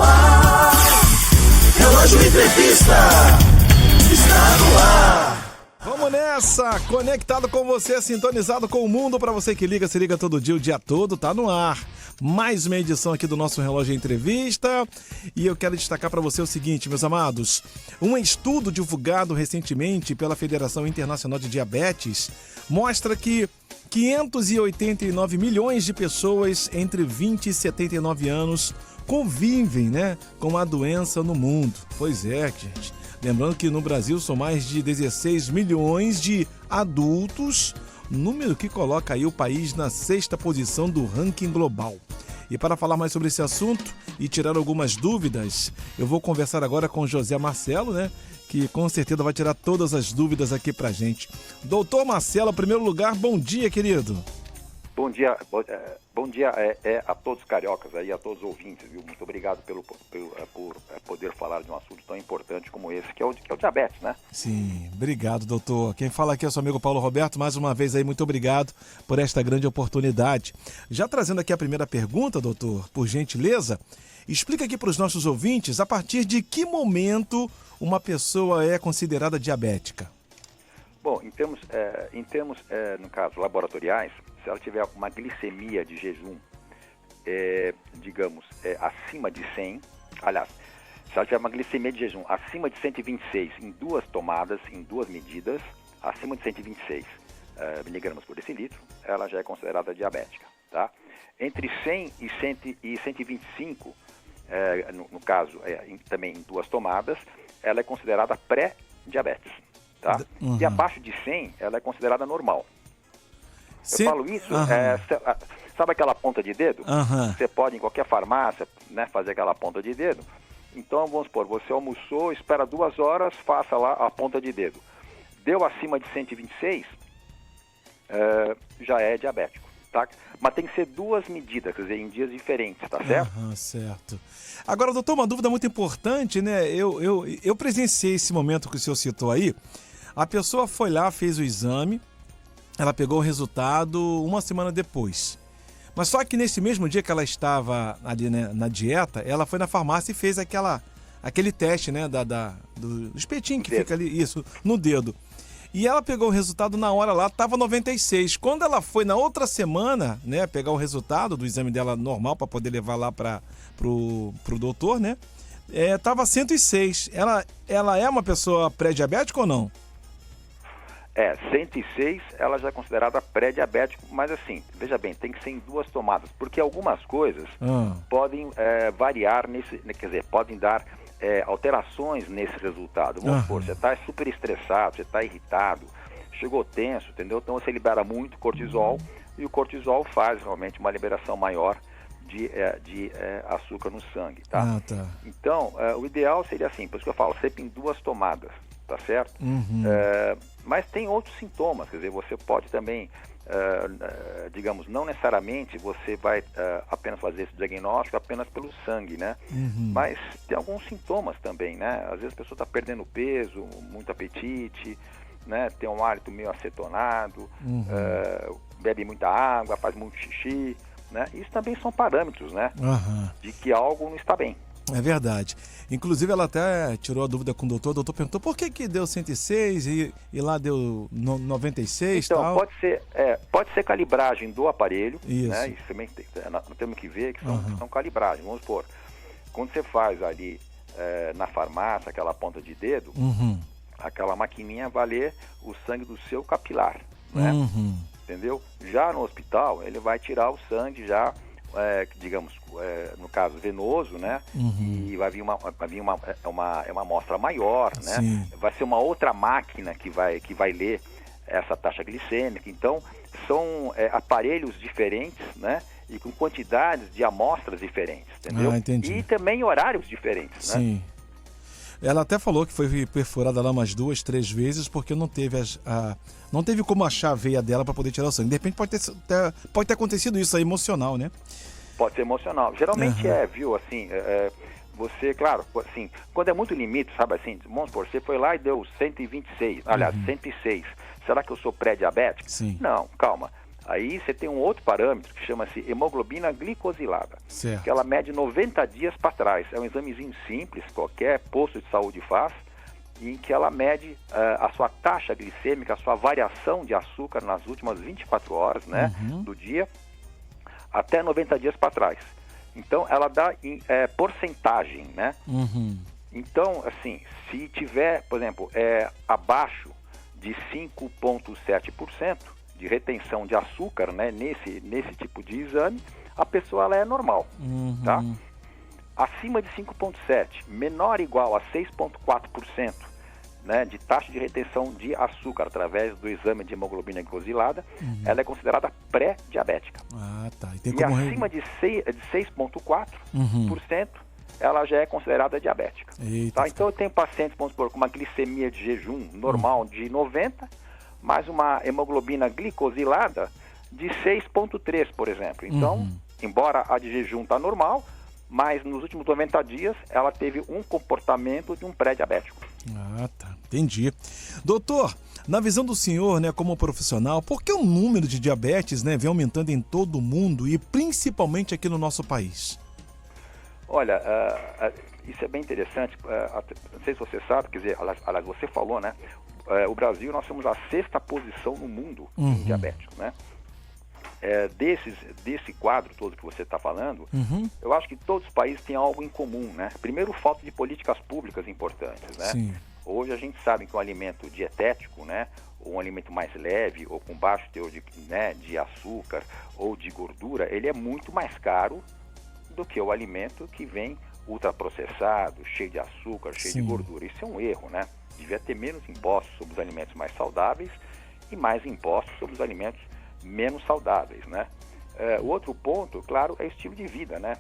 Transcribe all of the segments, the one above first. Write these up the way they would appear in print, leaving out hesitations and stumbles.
ar. Relógio Entrevista está no ar. Vamos nessa, conectado com você, sintonizado com o mundo, para você que liga, se liga todo dia, o dia todo, tá no ar. Mais uma edição aqui do nosso Relógio Entrevista e eu quero destacar para você o seguinte, meus amados, um estudo divulgado recentemente pela Federação Internacional de Diabetes mostra que 589 milhões de pessoas entre 20 e 79 anos convivem, com a doença no mundo. Pois é, gente. Lembrando que no Brasil são mais de 16 milhões de adultos, número que coloca aí o país na 6ª posição do ranking global. E para falar mais sobre esse assunto e tirar algumas dúvidas, eu vou conversar agora com o José Marcelo, que com certeza vai tirar todas as dúvidas aqui pra gente. Doutor Marcelo, em primeiro lugar, bom dia, querido. Bom dia a todos os cariocas aí, a todos os ouvintes, viu? Muito obrigado por poder falar de um assunto tão importante como esse, que é o diabetes, né? Sim, obrigado, doutor. Quem fala aqui é o seu amigo Paulo Roberto, mais uma vez aí, muito obrigado por esta grande oportunidade. Já trazendo aqui a primeira pergunta, doutor, por gentileza, explica aqui para os nossos ouvintes, a partir de que momento uma pessoa é considerada diabética? Bom, em termos, no caso, laboratoriais, se ela tiver uma glicemia de jejum, acima de 100, aliás, se ela tiver uma glicemia de jejum acima de 126 em 2 tomadas, em 2 medidas, acima de 126 miligramas por decilitro, ela já é considerada diabética, tá? Entre 100 e 125, no caso, também em 2 tomadas, ela é considerada pré-diabetes, tá? Uhum. E abaixo de 100, ela é considerada normal. Eu falo isso, sabe aquela ponta de dedo? Você pode, em qualquer farmácia, fazer aquela ponta de dedo. Então, vamos supor, você almoçou, espera 2 horas, faça lá a ponta de dedo. Deu acima de 126, já é diabético, tá? Mas tem que ser 2 medidas, quer dizer, em dias diferentes, tá certo? Certo. Agora, doutor, uma dúvida muito importante, Eu presenciei esse momento que o senhor citou aí. A pessoa foi lá, fez o exame, ela pegou o resultado uma semana depois. Mas só que nesse mesmo dia que ela estava ali, na dieta, ela foi na farmácia e fez aquele teste, do espetinho que fica ali, isso, no dedo. E ela pegou o resultado na hora lá, estava 96. Quando ela foi na outra semana, pegar o resultado do exame dela normal para poder levar lá pro doutor, tava 106. Ela é uma pessoa pré-diabética ou não? 106, ela já é considerada pré-diabético, mas assim, veja bem, tem que ser em 2 tomadas, porque algumas coisas podem variar podem dar alterações nesse resultado. Vamos supor, você está super estressado, você está irritado, chegou tenso, entendeu? Então você libera muito cortisol e o cortisol faz realmente uma liberação maior de açúcar no sangue, tá? Tá. Então, o ideal seria assim, por isso que eu falo, sempre em 2 tomadas, tá certo? Mas tem outros sintomas, quer dizer, você pode também, não necessariamente você vai apenas fazer esse diagnóstico apenas pelo sangue, Mas tem alguns sintomas também, Às vezes a pessoa está perdendo peso, muito apetite, tem um hálito meio acetonado, bebe muita água, faz muito xixi, Isso também são parâmetros, de que algo não está bem. É verdade. Inclusive, ela até tirou a dúvida com o doutor. O doutor perguntou por que deu 106 e lá deu 96 e então, tal. Pode ser calibragem do aparelho. Isso. Isso também nós temos que ver que são calibragens. Vamos supor, quando você faz ali na farmácia aquela ponta de dedo, aquela maquininha vai ler o sangue do seu capilar, entendeu? Já no hospital, ele vai tirar o sangue já, no caso venoso, e vai vir uma amostra maior, vai ser uma outra máquina que vai ler essa taxa glicêmica. Então, são aparelhos diferentes, e com quantidades de amostras diferentes, entendeu? Entendi. E também horários diferentes, Sim. Ela até falou que foi perfurada lá umas 2, 3 vezes porque não teve não teve como achar a veia dela para poder tirar o sangue. De repente pode ter acontecido isso aí, emocional, Pode ser emocional. Geralmente viu, assim, você, claro, assim, quando é muito limite, sabe assim, vamos supor, você foi lá e deu 126, aliás, 106. Será que eu sou pré-diabético? Sim. Não, calma. Aí você tem um outro parâmetro que chama-se hemoglobina glicosilada, Certo. que ela mede 90 dias para trás. É um examezinho simples, qualquer posto de saúde faz, em que ela mede a sua taxa glicêmica, a sua variação de açúcar nas últimas 24 horas, né, do dia, até 90 dias para trás. Então, ela dá porcentagem, né? Então, assim, se tiver, por exemplo, abaixo de 5,7% de retenção de açúcar, né, nesse tipo de exame, a pessoa ela é normal, tá? Acima de 5,7%, menor ou igual a 6,4%, né, de taxa de retenção de açúcar através do exame de hemoglobina glicosilada, ela é considerada pré-diabética. Ah, tá. E tem E como... acima de 6,4%, ela já é considerada diabética. Eita, Tá? Então eu tenho pacientes, vamos supor, com uma glicemia de jejum normal de 90, mais uma hemoglobina glicosilada de 6,3, por exemplo. Então, embora a de jejum está normal, mas nos últimos 90 dias ela teve um comportamento de um pré-diabético. Ah, tá. Entendi. Doutor, na visão do senhor, né, como profissional, por que o número de diabetes, né, vem aumentando em todo o mundo e principalmente aqui no nosso país? Olha, isso é bem interessante. Não sei se você sabe, quer dizer, aliás, você falou, né? O Brasil, nós somos a 6ª posição no mundo em diabéticos, né? Desse quadro todo que você está falando, eu acho que todos os países têm algo em comum, né? Primeiro, falta de políticas públicas importantes, né? Sim. Hoje a gente sabe que um alimento dietético, né, ou um alimento mais leve, ou com baixo teor de açúcar ou de gordura, ele é muito mais caro do que o alimento que vem ultraprocessado, cheio de açúcar, cheio de gordura. Isso é um erro, né? Devia ter menos impostos sobre os alimentos mais saudáveis e mais impostos sobre os alimentos menos saudáveis, né? O outro ponto, claro, é estilo de vida, né?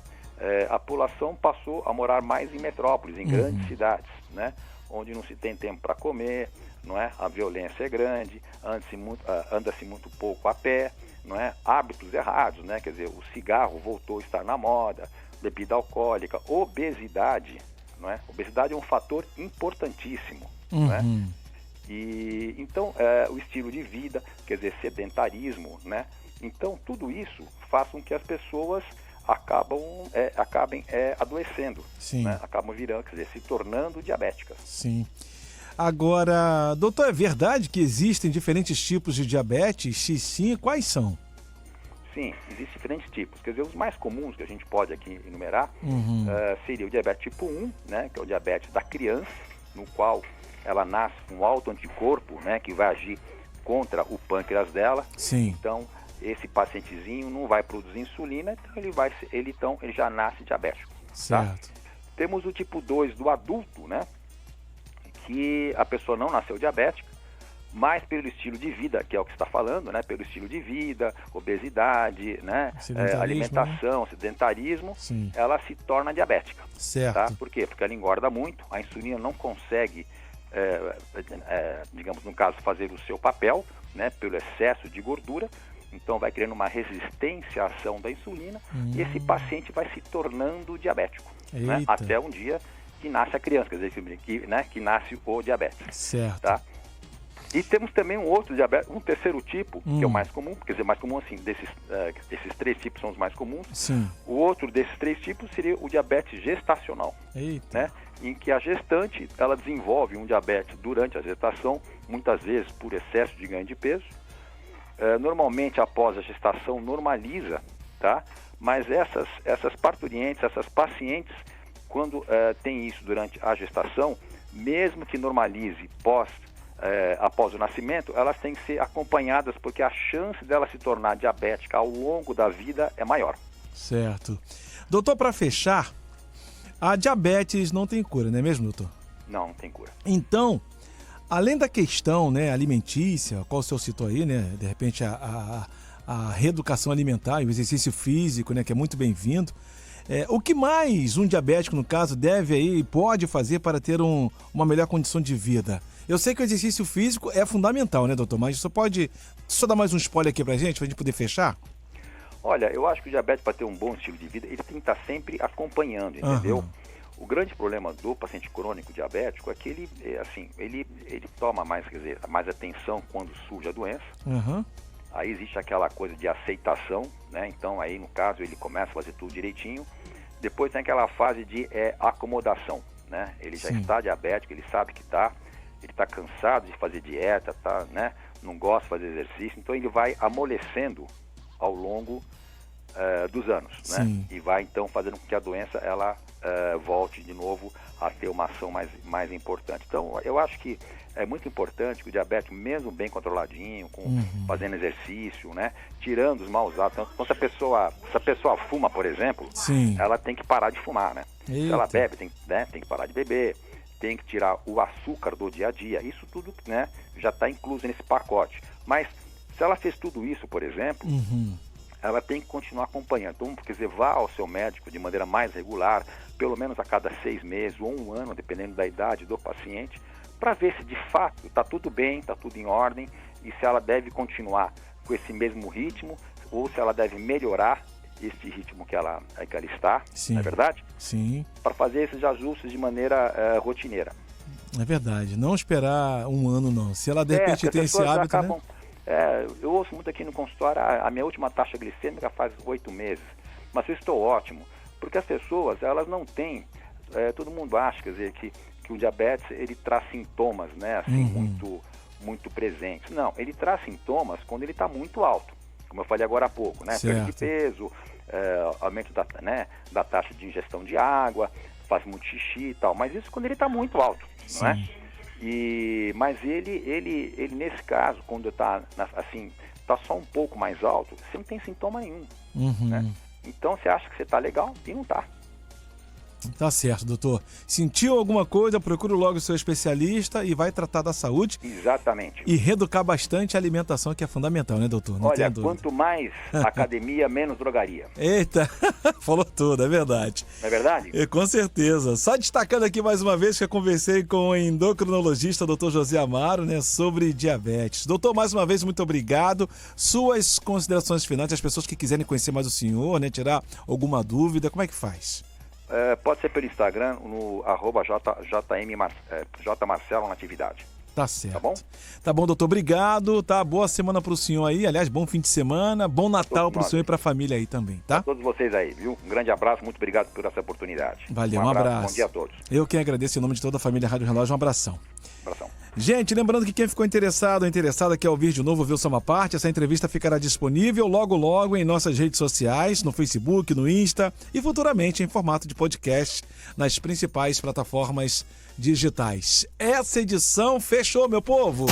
A população passou a morar mais em metrópoles, em grandes cidades, né? Onde não se tem tempo para comer, não é? A violência é grande, anda-se muito pouco a pé, não é? Hábitos errados, né? Quer dizer, o cigarro voltou a estar na moda, bebida alcoólica, obesidade, não é? Obesidade é um fator importantíssimo, não é? E então o estilo de vida, quer dizer, sedentarismo, né? Então tudo isso faz com que as pessoas acabem adoecendo, né? Acabam virando, quer dizer, se tornando diabéticas. Sim. Agora, doutor, é verdade que existem diferentes tipos de diabetes? Se sim, quais são? Sim, existem diferentes tipos. Quer dizer, os mais comuns que a gente pode aqui enumerar seria o diabetes tipo 1, né, que é o diabetes da criança, no qual ela nasce com um alto anticorpo, né, que vai agir contra o pâncreas dela. Sim. Então, esse pacientezinho não vai produzir insulina, então ele já nasce diabético. Certo. Tá? Temos o tipo 2 do adulto, né, que a pessoa não nasceu diabética, mas pelo estilo de vida, que é o que você está falando, né? Pelo estilo de vida, obesidade, né? Alimentação, sedentarismo, ela se torna diabética. Certo. Tá? Por quê? Porque ela engorda muito, a insulina não consegue, digamos, no caso, fazer o seu papel, né? Pelo excesso de gordura, então vai criando uma resistência à ação da insulina e esse paciente vai se tornando diabético, né? Até um dia que nasce a criança, quer dizer, que nasce o diabetes. Certo. Tá? E temos também um outro diabetes, um terceiro tipo, que é o mais comum, quer dizer, mais comum assim, esses 3 tipos são os mais comuns. Sim. O outro desses 3 tipos seria o diabetes gestacional, né? Em que a gestante, ela desenvolve um diabetes durante a gestação, muitas vezes por excesso de ganho de peso. Normalmente, após a gestação, normaliza, tá? Mas essas parturientes, essas pacientes, quando tem isso durante a gestação, mesmo que normalize após o nascimento, elas têm que ser acompanhadas porque a chance dela se tornar diabética ao longo da vida é maior. Certo. Doutor, para fechar, a diabetes não tem cura, não é mesmo, doutor? Não tem cura. Então, além da questão, né, alimentícia, qual o senhor citou aí, né, de repente a reeducação alimentar e o exercício físico, né, que é muito bem-vindo, o que mais um diabético, no caso, deve aí, pode fazer para ter uma melhor condição de vida? Eu sei que o exercício físico é fundamental, né, doutor? Mas você pode só dar mais um spoiler aqui pra gente poder fechar? Olha, eu acho que o diabético, para ter um bom estilo de vida, ele tem que estar sempre acompanhando, entendeu? O grande problema do paciente crônico diabético é que ele toma mais, quer dizer, mais atenção quando surge a doença. Aí existe aquela coisa de aceitação, né? Então aí no caso ele começa a fazer tudo direitinho. Depois tem aquela fase de acomodação, né? Ele já está diabético, ele sabe que ele está cansado de fazer dieta, né? Não gosta de fazer exercício, então ele vai amolecendo ao longo dos anos, né? E vai então fazendo com que a doença ela volte de novo a ter uma ação mais importante. Então eu acho que é muito importante que o diabético, mesmo bem controladinho, fazendo exercício, né? Tirando os maus hábitos. Então, se a pessoa fuma, por exemplo, ela tem que parar de fumar, né? Se ela bebe, tem que parar de beber, tem que tirar o açúcar do dia a dia. Isso tudo, né, já está incluso nesse pacote. Mas se ela fez tudo isso, por exemplo, ela tem que continuar acompanhando. Então, quer dizer, vá ao seu médico de maneira mais regular, pelo menos a cada 6 meses ou 1 ano, dependendo da idade do paciente, para ver se de fato está tudo bem, está tudo em ordem, e se ela deve continuar com esse mesmo ritmo ou se ela deve melhorar esse ritmo que ela está, não é verdade? Sim. Para fazer esses ajustes de maneira rotineira. É verdade, não esperar 1 ano não. Se ela de repente tem esse hábito, acabam, né? Eu ouço muito aqui no consultório, a minha última taxa glicêmica faz 8 meses, mas eu estou ótimo, porque as pessoas, elas não têm, todo mundo acha, quer dizer, que o diabetes, ele traz sintomas, né, assim, muito presentes. Não, ele traz sintomas quando ele está muito alto, como eu falei agora há pouco, né, perda de peso, aumento da taxa de ingestão de água, faz muito xixi e tal, mas isso quando ele está muito alto, não é? Mas ele nesse caso, quando está assim, está só um pouco mais alto, você não tem sintoma nenhum, né? Então você acha que você está legal e não está. Tá certo, doutor. Sentiu alguma coisa, procure logo o seu especialista e vai tratar da saúde. Exatamente. E reeducar bastante a alimentação, que é fundamental, né, doutor? Não Olha, quanto mais academia, menos drogaria. Eita, falou tudo, é verdade. Não é verdade? Com certeza. Só destacando aqui mais uma vez que eu conversei com o endocrinologista, doutor José Amaro, né, sobre diabetes. Doutor, mais uma vez, muito obrigado. Suas considerações finais, as pessoas que quiserem conhecer mais o senhor, né, tirar alguma dúvida, como é que faz? Pode ser pelo Instagram, no @jmarcelo na atividade. Tá certo. Tá bom? Tá bom, doutor. Obrigado. Tá? Boa semana pro senhor aí. Aliás, bom fim de semana. Bom Natal pro senhor e pra família aí também, tá? Pra todos vocês aí, viu? Um grande abraço. Muito obrigado por essa oportunidade. Valeu, um abraço. Bom dia a todos. Eu que agradeço em nome de toda a família Rádio Relógio. Um abração. Abração. Gente, lembrando que quem ficou interessado ou interessada quer ouvir de novo, ouvir só uma parte, essa entrevista ficará disponível logo em nossas redes sociais, no Facebook, no Insta e futuramente em formato de podcast nas principais plataformas digitais. Essa edição fechou, meu povo!